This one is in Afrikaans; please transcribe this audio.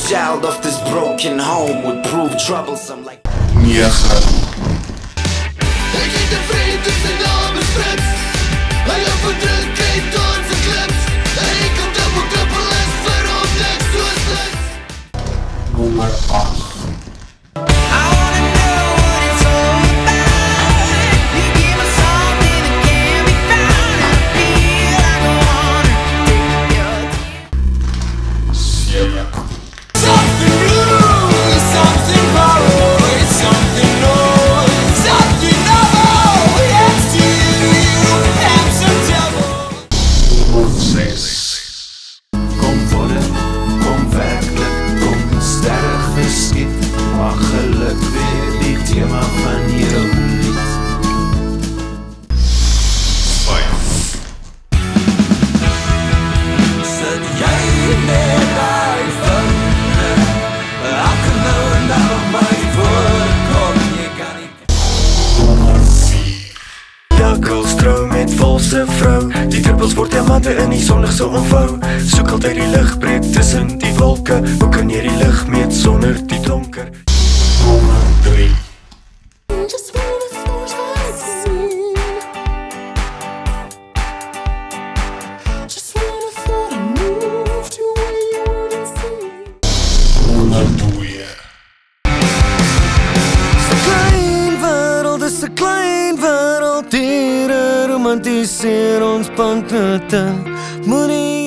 Child of this broken home would prove troublesome like 9. Ek het 'n vriend in sy naam is Frits. Hy loop voor drink en dans en klips. Hy kom dubbel trippel is vir hom niks soos dit. Nommer 8. Mag geluk weer die thema van jou lied. 5. Sit jy net by vinne, ek kan nou en dan op my voorkom, jy kan nie. Nommer 4. Jakkels trou met valse vrou. Die druppels word diamante in die sonlig so omvou. Soek altyd die lig breek tussen die wolke. Hoe kan jy die lig meet sonder die donker? Nommer 3. Just wanna thought I'd seen. Just wanna thought I moved to where you wouldn't see. Nommer 2. Klein wêreld is 'n klein wêreld. Diere romantiseer ons banknote. Moenie